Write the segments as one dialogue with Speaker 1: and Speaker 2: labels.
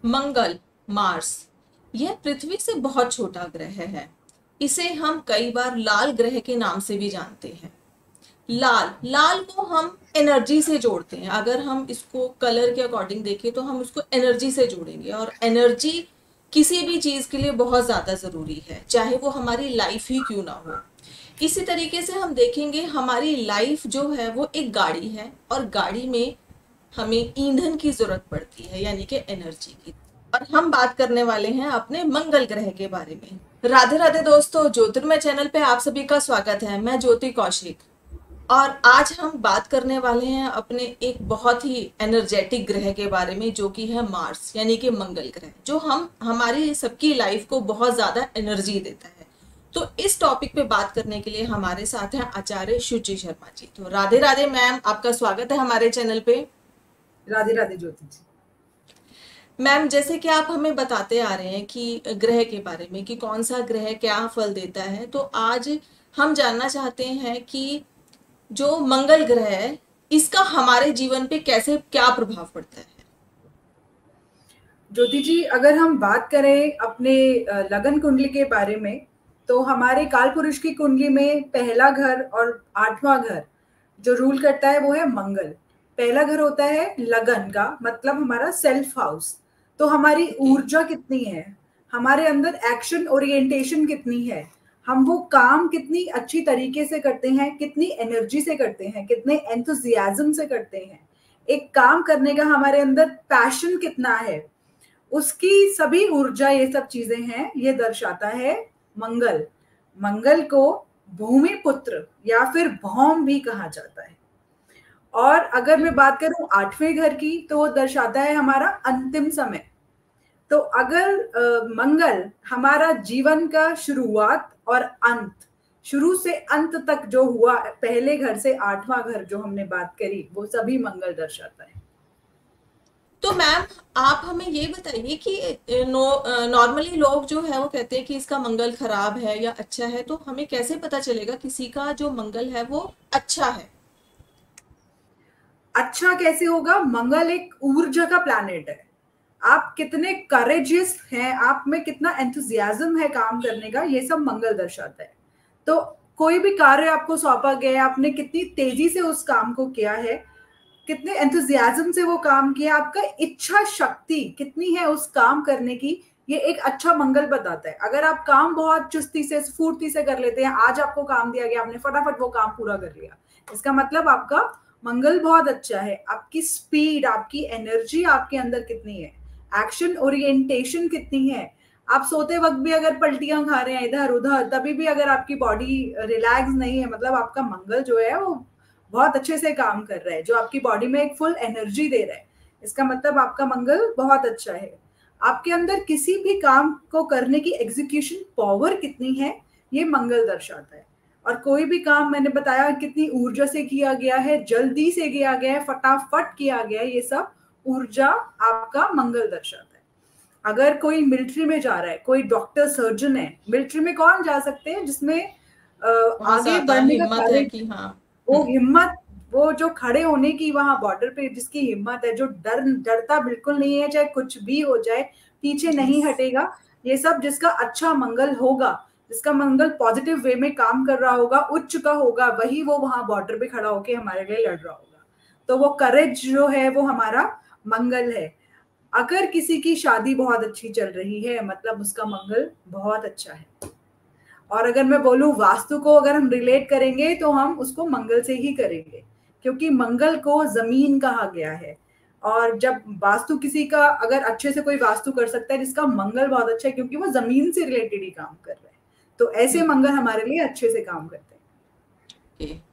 Speaker 1: मंगल, Mars, यह पृथ्वी से बहुत छोटा ग्रह है। इसे हम कई बार लाल ग्रह के नाम से भी जानते हैं। लाल लाल को हम एनर्जी से जोड़ते हैं। अगर हम इसको कलर के अकॉर्डिंग देखें तो हम उसको एनर्जी से जोड़ेंगे, और एनर्जी किसी भी चीज के लिए बहुत ज्यादा जरूरी है, चाहे वो हमारी लाइफ ही क्यों ना हो। इसी तरीके से हम देखेंगे, हमारी लाइफ जो है वो एक गाड़ी है, और गाड़ी में हमें ईंधन की जरूरत पड़ती है, यानी कि एनर्जी की। और हम बात करने वाले हैं अपने मंगल ग्रह के बारे में। राधे राधे दोस्तों, ज्योतिर्मय चैनल पे आप सभी का स्वागत है। मैं ज्योति कौशिक, और आज हम बात करने वाले हैं अपने एक बहुत ही एनर्जेटिक ग्रह के बारे में, जो कि है मार्स, यानी कि मंगल ग्रह, जो हम हमारी सबकी लाइफ को बहुत ज्यादा एनर्जी देता है। तो इस टॉपिक पे बात करने के लिए हमारे साथ हैं आचार्य शुचि शर्मा जी। तो राधे राधे मैम, आपका स्वागत है हमारे चैनल पे।
Speaker 2: राधे राधे ज्योति जी।
Speaker 1: मैम, जैसे कि आप हमें बताते आ रहे हैं कि ग्रह के बारे में, कि कौन सा ग्रह क्या फल देता है, तो आज हम जानना चाहते हैं कि जो मंगल ग्रह है, इसका हमारे जीवन पे कैसे क्या प्रभाव पड़ता है।
Speaker 2: ज्योति जी, अगर हम बात करें अपने लगन कुंडली के बारे में, तो हमारे काल पुरुष की कुंडली में पहला घर और आठवां घर जो रूल करता है वो है मंगल। पहला घर होता है लगन का, मतलब हमारा सेल्फ हाउस। तो हमारी
Speaker 1: ओके।
Speaker 2: ऊर्जा कितनी है, हमारे अंदर एक्शन ओरिएंटेशन कितनी है, हम वो काम कितनी अच्छी तरीके से करते हैं, कितनी एनर्जी से करते हैं, कितने एंथुजियाज्म से करते हैं, एक काम करने का हमारे अंदर पैशन कितना है, उसकी सभी ऊर्जा, ये सब चीजें हैं, ये दर्शाता है मंगल। मंगल को भूमि पुत्र या फिर भौम भी कहा जाता है। और अगर मैं बात करूं आठवें घर की, तो वो दर्शाता है हमारा अंतिम समय। तो अगर मंगल हमारा जीवन का शुरुआत और अंत, शुरू से अंत तक जो हुआ, पहले घर से आठवां घर जो हमने बात करी, वो सभी मंगल दर्शाता है।
Speaker 1: तो मैम, आप हमें ये बताइए कि नॉर्मली लोग जो है वो कहते हैं कि इसका मंगल खराब है या अच्छा है, तो हमें कैसे पता चलेगा किसी का जो मंगल है वो अच्छा है।
Speaker 2: अच्छा कैसे होगा? मंगल एक ऊर्जा का प्लैनेट है। आप कितने करेजियस हैं, आप में कितना एंथुजियाज्म है काम करने का, ये सब मंगल दर्शाता है। तो कोई भी कार्य आपको सौंपा गया है, आपने कितनी तेजी से उस काम को किया है, कितने एंथुजियाज्म से वो काम किया, आपका इच्छा शक्ति कितनी है उस काम करने की, ये एक अच्छा मंगल बताता है। अगर आप काम बहुत चुस्ती से स्फूर्ति से कर लेते हैं, आज आपको काम दिया गया, आपने फटाफट वो काम पूरा कर लिया, इसका मतलब आपका मंगल बहुत अच्छा है। आपकी स्पीड, आपकी एनर्जी आपके अंदर कितनी है, एक्शन ओरिएंटेशन कितनी है, आप सोते वक्त भी अगर पलटियां खा रहे हैं इधर उधर, तभी भी अगर आपकी बॉडी रिलैक्स नहीं है, मतलब आपका मंगल जो है वो बहुत अच्छे से काम कर रहा है, जो आपकी बॉडी में एक फुल एनर्जी दे रहा है, इसका मतलब आपका मंगल बहुत अच्छा है। आपके अंदर किसी भी काम को करने की एग्जीक्यूशन पावर कितनी है, ये मंगल दर्शाता है। और कोई भी काम, मैंने बताया कितनी ऊर्जा से किया गया है, जल्दी से किया गया है, फटाफट किया गया है, ये सब ऊर्जा आपका मंगल दर्शाता है। अगर कोई मिलिट्री में जा रहा है, कोई डॉक्टर सर्जन है, मिलिट्री में कौन जा सकते हैं जिसमें
Speaker 1: बहुत
Speaker 2: आगे
Speaker 1: ज्यादा
Speaker 2: बढ़ने का
Speaker 1: हिम्मत है
Speaker 2: करेज,
Speaker 1: कि हाँ।
Speaker 2: वो
Speaker 1: हम्म।
Speaker 2: हिम्मत, वो जो खड़े होने की वहां बॉर्डर पे जिसकी हिम्मत है, जो डरता बिल्कुल नहीं है, चाहे कुछ भी हो जाए पीछे
Speaker 1: यस।
Speaker 2: नहीं हटेगा, ये सब जिसका अच्छा मंगल होगा, जिसका मंगल पॉजिटिव वे में काम कर रहा होगा, उच्च का होगा, वही वो वहां बॉर्डर पे खड़ा होके हमारे लिए लड़ रहा होगा। तो वो करेज जो है वो हमारा मंगल है। अगर किसी की शादी बहुत अच्छी चल रही है, मतलब उसका मंगल बहुत अच्छा है। और अगर मैं बोलूं वास्तु को अगर हम रिलेट करेंगे, तो हम उसको मंगल से ही करेंगे, क्योंकि मंगल को जमीन कहा गया है। और जब वास्तु किसी का, अगर अच्छे से कोई वास्तु कर सकता है जिसका मंगल बहुत अच्छा है, क्योंकि वो जमीन से रिलेटेड ही काम कर रहा है, तो ऐसे
Speaker 1: हम्म।
Speaker 2: मंगल हमारे लिए अच्छे से काम करते हैं।
Speaker 1: ओके।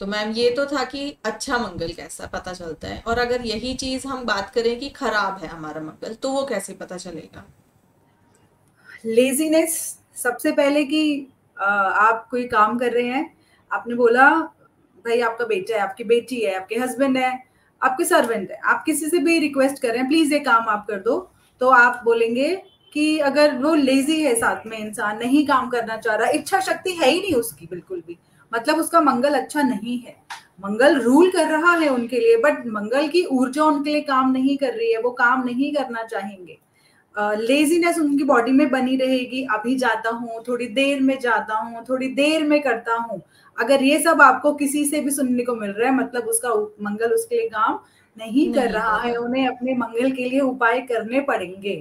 Speaker 1: तो मैम, ये तो था कि अच्छा मंगल कैसा पता चलता है, और अगर यही चीज हम बात करें कि खराब है हमारा मंगल, तो वो कैसे पता चलेगा।
Speaker 2: लेजीनेस, सबसे पहले कि आप कोई काम कर रहे हैं, आपने बोला भाई आपका बेटा है, आपकी बेटी है, आपके हस्बैंड है, आपके सर्वेंट है, आप किसी से भी रिक्वेस्ट कर रहे हैं प्लीज ये काम आप कर दो, तो आप बोलेंगे कि अगर वो लेजी है, साथ में इंसान नहीं काम करना चाह रहा, इच्छा शक्ति है ही नहीं उसकी बिल्कुल भी, मतलब उसका मंगल अच्छा नहीं है। मंगल रूल कर रहा है उनके लिए, बट मंगल की ऊर्जा उनके लिए काम नहीं कर रही है, वो काम नहीं करना चाहेंगे। लेजीनेस उनकी बॉडी में बनी रहेगी, अभी जाता हूँ, थोड़ी देर में जाता हूँ, थोड़ी देर में करता हूँ। अगर ये सब आपको किसी से भी सुनने को मिल रहा है, मतलब उसका मंगल उसके लिए काम नहीं कर
Speaker 1: नहीं
Speaker 2: रहा
Speaker 1: कर
Speaker 2: है।
Speaker 1: रहा।
Speaker 2: उन्हें अपने मंगल के लिए उपाय करने पड़ेंगे,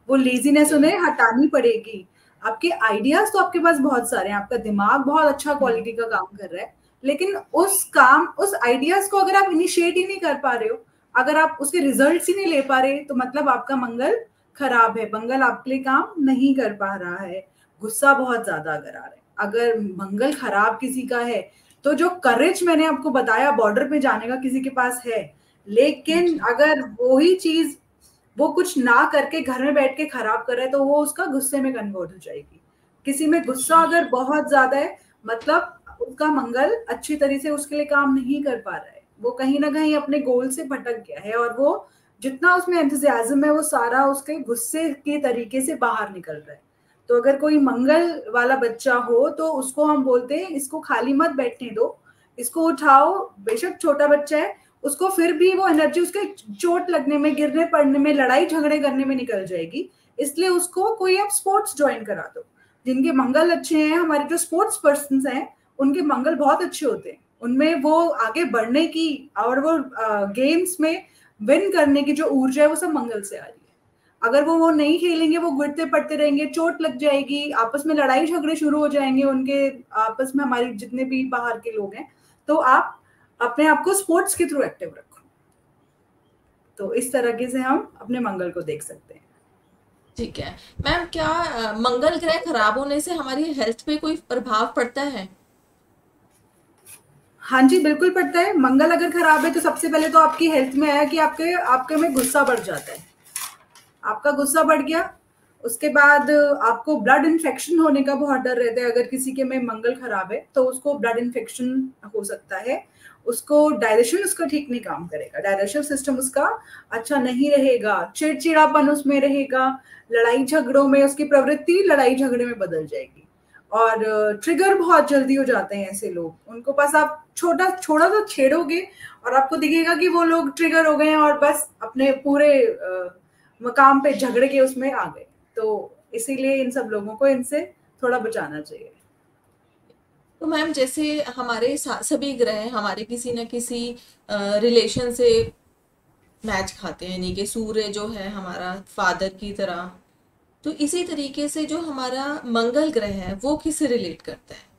Speaker 2: वो लेजीनेस
Speaker 1: ओके।
Speaker 2: उन्हें हटानी पड़ेगी। आपके आइडियाज तो आपके पास बहुत सारे हैं, आपका दिमाग बहुत अच्छा
Speaker 1: हम्म।
Speaker 2: क्वालिटी का काम कर रहा है, लेकिन उस आइडियाज को अगर आप इनिशिएट ही नहीं कर पा रहे हो, अगर आप उसके रिजल्ट्स ही नहीं ले पा रहे, तो मतलब आपका मंगल खराब है, मंगल आपके लिए काम नहीं कर पा रहा है। गुस्सा बहुत ज्यादा अगर आ रहा है, अगर मंगल खराब किसी का है, तो जो करेज मैंने आपको बताया बॉर्डर पे जाने का किसी के पास है, लेकिन
Speaker 1: जी।
Speaker 2: अगर वही चीज वो कुछ ना करके घर में बैठ के खराब कर रहा है, तो वो उसका गुस्से में कन्वर्ट हो जाएगी। किसी में गुस्सा
Speaker 1: ओके।
Speaker 2: अगर बहुत ज्यादा है, मतलब उसका मंगल अच्छी तरह से उसके लिए काम नहीं कर पा रहा है, वो कहीं ना कहीं अपने गोल से भटक गया है, और वो जितना उसमें एंथुजियाज्म है वो सारा उसके गुस्से के तरीके से बाहर निकल रहा है। तो अगर कोई मंगल वाला बच्चा हो, तो उसको हम बोलते हैं इसको खाली मत बैठने दो, इसको उठाओ। बेशक छोटा बच्चा है, उसको फिर भी वो एनर्जी उसके चोट लगने में, गिरने पड़ने में, लड़ाई झगड़े करने में निकल जाएगी। इसलिए उसको कोई आप स्पोर्ट्स ज्वाइन करा दो। जिनके मंगल अच्छे हैं, हमारे जो स्पोर्ट्स पर्सन हैं, उनके मंगल बहुत अच्छे होते हैं, उनमें वो आगे बढ़ने की और वो गेम्स में विन करने की जो ऊर्जा है वो सब मंगल से आ रही है। अगर वो नहीं खेलेंगे, वो गिरते पड़ते रहेंगे, चोट लग जाएगी, आपस में लड़ाई झगड़े शुरू हो जाएंगे उनके आपस में, हमारे जितने भी बाहर के लोग हैं। तो आप अपने आप को स्पोर्ट्स के थ्रू एक्टिव रखो। तो इस तरीके से हम अपने मंगल को देख सकते हैं।
Speaker 1: ठीक है। मैम, क्या मंगल ग्रह खराब होने से हमारी हेल्थ पे कोई प्रभाव पड़ता है?
Speaker 2: हाँ जी, बिल्कुल पड़ता है। मंगल अगर खराब है, तो सबसे पहले तो आपकी हेल्थ में आया कि आपके आपके में गुस्सा बढ़ जाता है। आपका गुस्सा बढ़ गया, उसके बाद आपको ब्लड इन्फेक्शन होने का बहुत डर रहता है। अगर किसी के में मंगल खराब है, तो उसको ब्लड इन्फेक्शन हो सकता है, उसको डाइजेशन उसका ठीक नहीं काम करेगा, डाइजेशन सिस्टम उसका अच्छा नहीं रहेगा, चिड़चिड़ापन उसमें रहेगा, लड़ाई झगड़ों में उसकी प्रवृत्ति लड़ाई झगड़े में बदल जाएगी। और ट्रिगर बहुत जल्दी हो जाते हैं ऐसे लोग, उनको पास आप छोटा छोटा सा छेड़ोगे और आपको दिखेगा कि वो लोग ट्रिगर हो गए हैं और बस अपने पूरे मकाम पे झगड़े के उसमें आ गए। तो इसीलिए इन सब लोगों को इनसे थोड़ा बचाना चाहिए।
Speaker 1: तो मैम, जैसे हमारे सभी ग्रह हमारे किसी न किसी रिलेशन से मैच खाते हैं, यानी कि सूर्य जो है हमारा फादर की तरह, तो इसी तरीके से जो हमारा मंगल ग्रह है वो किससे रिलेट करता है?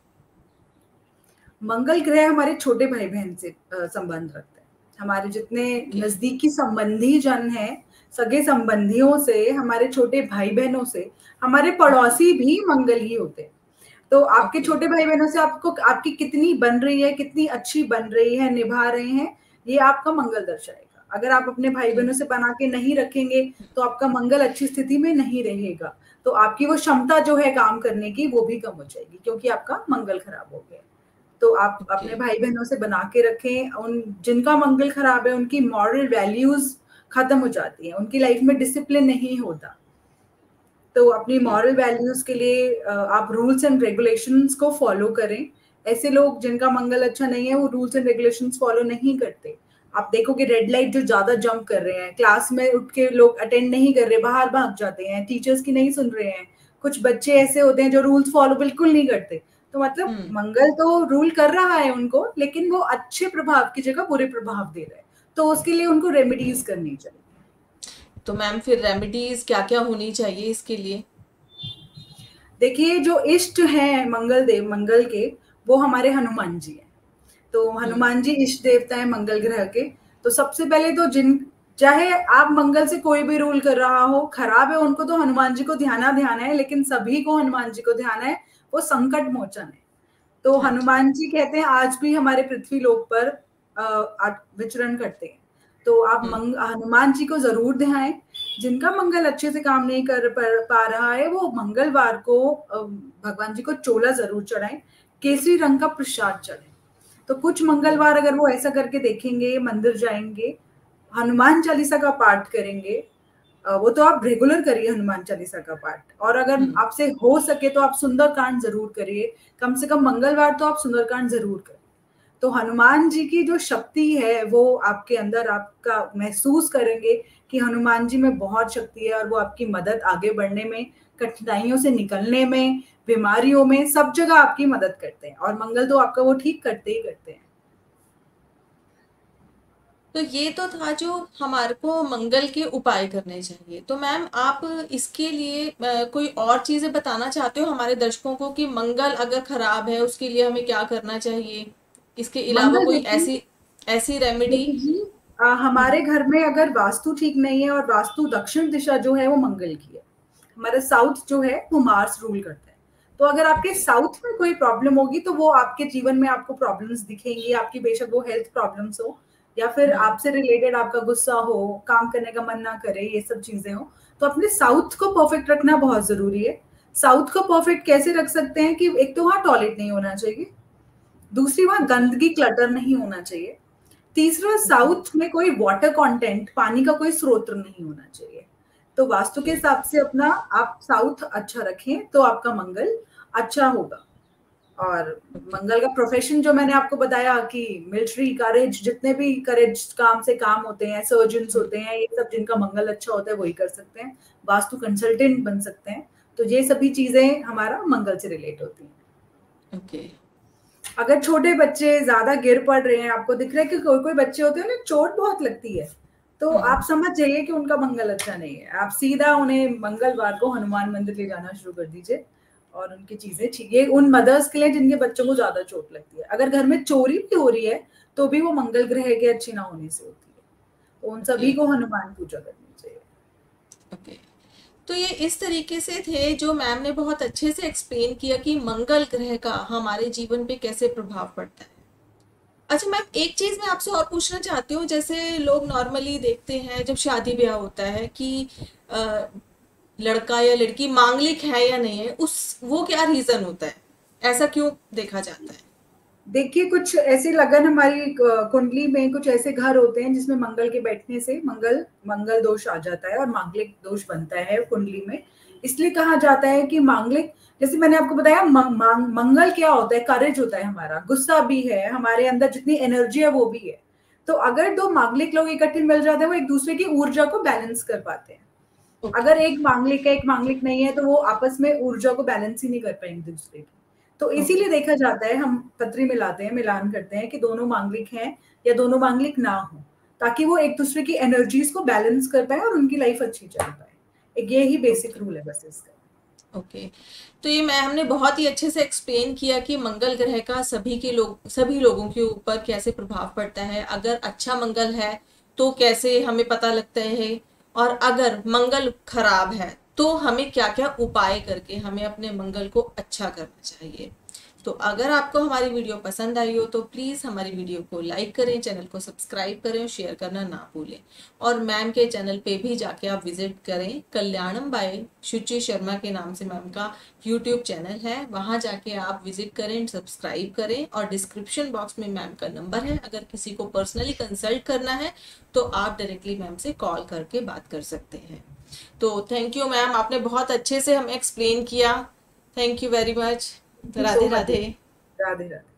Speaker 2: मंगल ग्रह हमारे छोटे भाई बहन से संबंध रखता है। हमारे जितने
Speaker 1: ओके।
Speaker 2: नजदीकी संबंधी जन हैं, सगे संबंधियों से, हमारे छोटे भाई बहनों से, हमारे पड़ोसी भी मंगल ही होते हैं। तो आपके
Speaker 1: ओके।
Speaker 2: छोटे भाई बहनों से आपको आपकी कितनी बन रही है, कितनी अच्छी बन रही है, निभा रहे हैं, ये आपका मंगल दर्शाएगा। अगर आप अपने भाई
Speaker 1: ओके।
Speaker 2: बहनों से बना के नहीं रखेंगे, तो आपका मंगल अच्छी स्थिति में नहीं रहेगा, तो आपकी वो क्षमता जो है काम करने की, वो भी कम हो जाएगी, क्योंकि आपका मंगल खराब हो गया। तो आप
Speaker 1: ओके।
Speaker 2: अपने भाई बहनों से बना के रखें। उन जिनका मंगल खराब है, उनकी मॉरल वैल्यूज खत्म हो जाती है, उनकी लाइफ में डिसिप्लिन नहीं होता। तो अपनी
Speaker 1: ओके।
Speaker 2: मॉरल वैल्यूज के लिए आप रूल्स एंड रेगुलेशंस को फॉलो करें। ऐसे लोग जिनका मंगल अच्छा नहीं है, वो रूल्स एंड रेगुलेशंस फॉलो नहीं करते। आप देखोगे रेड लाइट जो ज्यादा जंप कर रहे हैं, क्लास में उठ के लोग अटेंड नहीं कर रहे, बाहर भाग जाते हैं, टीचर्स की नहीं सुन रहे हैं। कुछ बच्चे ऐसे होते हैं जो रूल्स फॉलो बिल्कुल नहीं करते। तो मतलब
Speaker 1: हम्म।
Speaker 2: मंगल तो रूल कर रहा है उनको, लेकिन वो अच्छे प्रभाव की जगह बुरे प्रभाव दे रहा है, तो उसके लिए उनको रेमेडीज करनी चाहिए।
Speaker 1: तो मैम, फिर रेमेडीज क्या क्या होनी चाहिए इसके लिए?
Speaker 2: देखिए, जो इष्ट हैं मंगल देव मंगल के, वो हमारे हनुमान जी हैं। तो
Speaker 1: हम्म।
Speaker 2: हनुमान जी इष्ट देवता है मंगल ग्रह के। तो सबसे पहले तो जिन, चाहे आप मंगल से कोई भी रूल कर रहा हो, खराब है, उनको तो हनुमान जी को ध्यान है, लेकिन सभी को हनुमान जी को ध्यान है, वो संकट मोचन है। तो
Speaker 1: हाँ जी।
Speaker 2: हनुमान जी कहते हैं आज भी हमारे पृथ्वी लोक पर विचरण करते हैं। तो आप
Speaker 1: हम्म।
Speaker 2: हनुमान जी को जरूर ध्याएं। जिनका मंगल अच्छे से काम नहीं कर पा रहा है, वो मंगलवार को भगवान जी को चोला जरूर चढ़ाएं, केसरी रंग का प्रसाद चढ़ाएं। तो कुछ मंगलवार अगर वो ऐसा करके देखेंगे, मंदिर जाएंगे, हनुमान चालीसा का पाठ करेंगे, वो तो आप रेगुलर करिए हनुमान चालीसा का पाठ। और अगर
Speaker 1: हम्म।
Speaker 2: आपसे हो सके तो आप सुंदरकांड जरूर करिए, कम से कम मंगलवार तो आप सुंदरकांड जरूर करें। तो हनुमान जी की जो शक्ति है वो आपके अंदर आपका महसूस करेंगे कि हनुमान जी में बहुत शक्ति है, और वो आपकी मदद आगे बढ़ने में, कठिनाइयों से निकलने में, बीमारियों में, सब जगह आपकी मदद करते हैं। और मंगल तो आपका वो ठीक करते ही करते हैं।
Speaker 1: तो ये तो था जो हमारे को मंगल के उपाय करने चाहिए। तो मैम आप इसके लिए कोई और चीजें बताना चाहते हो हमारे दर्शकों को कि मंगल अगर खराब है उसके लिए हमें क्या करना चाहिए? इसके अलावा
Speaker 2: मंगल
Speaker 1: कोई
Speaker 2: देखिए,
Speaker 1: ऐसी ऐसी रेमेडी?
Speaker 2: देखिए जी, हमारे घर में अगर वास्तु ठीक नहीं है, और वास्तु दक्षिण दिशा जो है वो मंगल की है, हमारा साउथ जो है वो मार्स रूल करता है। तो अगर आपके
Speaker 1: ओके।
Speaker 2: साउथ में कोई प्रॉब्लम होगी तो वो आपके जीवन में आपको प्रॉब्लम्स दिखेंगी, आपकी बेशक वो हेल्थ प्रॉब्लम्स हो, या फिर
Speaker 1: हम्म।
Speaker 2: आपसे रिलेटेड आपका गुस्सा हो, काम करने का मन ना करे, ये सब चीजें हो। तो अपने साउथ को परफेक्ट रखना बहुत जरूरी है। साउथ को परफेक्ट कैसे रख सकते हैं कि एक तो वहां टॉयलेट नहीं होना चाहिए, दूसरी वहां
Speaker 1: ओके।
Speaker 2: गंदगी क्लटर नहीं होना चाहिए, तीसरा
Speaker 1: ओके।
Speaker 2: साउथ में कोई वाटर कंटेंट, पानी का कोई स्रोत नहीं होना चाहिए। तो वास्तु के
Speaker 1: ओके।
Speaker 2: हिसाब से अपना आप साउथ अच्छा रखें तो आपका मंगल अच्छा होगा। और
Speaker 1: ओके।
Speaker 2: मंगल का प्रोफेशन जो मैंने आपको बताया कि मिलिट्री, करेज, जितने भी करेज काम से काम होते हैं, सर्जन्स
Speaker 1: हम्म।
Speaker 2: होते हैं, ये सब जिनका मंगल अच्छा होता है वही कर सकते हैं। वास्तु कंसल्टेंट बन सकते हैं। तो ये सभी चीजें हमारा मंगल से रिलेट होती हैं।
Speaker 1: ओके।
Speaker 2: अगर छोटे बच्चे ज्यादा गिर पड़ रहे हैं, आपको दिख रहा है कि कोई कोई बच्चे होते हैं ना चोट बहुत लगती है, तो
Speaker 1: हम्म।
Speaker 2: आप समझ जाइए कि उनका मंगल अच्छा नहीं है। आप सीधा उन्हें मंगलवार को हनुमान मंदिर ले जाना शुरू कर दीजिए, और उनकी चीजें ठीक। ये उन मदर्स के लिए जिनके बच्चों को ज्यादा चोट लगती है। अगर घर में चोरी भी हो रही है तो भी वो मंगल ग्रह के अच्छे ना होने से होती है। तो उन
Speaker 1: ओके।
Speaker 2: सभी को हनुमान पूजा करनी चाहिए।
Speaker 1: ओके। तो ये इस तरीके से थे जो मैम ने बहुत अच्छे से एक्सप्लेन किया कि मंगल ग्रह का हमारे जीवन पे कैसे प्रभाव पड़ता है। अच्छा मैम, एक चीज मैं आपसे और पूछना चाहती हूँ, जैसे लोग नॉर्मली देखते हैं जब शादी ब्याह होता है कि अ, लड़का या लड़की मांगलिक है या नहीं है, उस वो क्या रीजन होता है, ऐसा क्यों देखा जाता है?
Speaker 2: देखिए, कुछ ऐसे लगन हमारी कुंडली में कुछ ऐसे घर होते हैं जिसमें मंगल के बैठने से मंगल मंगल दोष आ जाता है और मांगलिक दोष बनता है कुंडली में। इसलिए कहा जाता है कि मांगलिक, जैसे मैंने आपको बताया, मंगल क्या होता है, करेज होता है हमारा, गुस्सा भी है हमारे अंदर, जितनी एनर्जी है वो भी है। तो अगर दो मांगलिक लोग इकट्ठे मिल जाते हैं, वो एक दूसरे की ऊर्जा को बैलेंस कर पाते हैं।
Speaker 1: ओके।
Speaker 2: अगर एक मांगलिक है, एक मांगलिक नहीं है, तो वो आपस में ऊर्जा को बैलेंस ही नहीं कर पाएंगे दूसरे की। तो
Speaker 1: ओके।
Speaker 2: इसीलिए देखा जाता है, हम पत्री मिलाते हैं, मिलान करते हैं कि दोनों मांगलिक हैं या दोनों मांगलिक ना हो, ताकि वो एक दूसरे की एनर्जीज को बैलेंस कर पाए और उनकी लाइफ अच्छी चल पाए। एक ये ही बेसिक
Speaker 1: ओके।
Speaker 2: रूल है बस इसका।
Speaker 1: ओके। तो ये मैम ने बहुत ही अच्छे से एक्सप्लेन किया कि मंगल ग्रह का सभी लोगों के ऊपर कैसे प्रभाव पड़ता है, अगर अच्छा मंगल है तो कैसे हमें पता लगता है, और अगर मंगल खराब है तो हमें क्या क्या उपाय करके हमें अपने मंगल को अच्छा करना चाहिए। तो अगर आपको हमारी वीडियो पसंद आई हो तो प्लीज़ हमारी वीडियो को लाइक करें, चैनल को सब्सक्राइब करें और शेयर करना ना भूलें। और मैम के चैनल पे भी जाके आप विजिट करें, कल्याणम बाय शुचि शर्मा के नाम से मैम का यूट्यूब चैनल है, वहाँ जाके आप विजिट करें, सब्सक्राइब करें। और डिस्क्रिप्शन बॉक्स में मैम का नंबर है, अगर किसी को पर्सनली कंसल्ट करना है तो आप डायरेक्टली मैम से कॉल करके बात कर सकते हैं। तो थैंक यू मैम, आपने बहुत अच्छे से हमें एक्सप्लेन किया। Thank you very much.
Speaker 2: Thank you so
Speaker 1: Radhe
Speaker 2: much.
Speaker 1: Radhe.
Speaker 2: Radhe Radhe.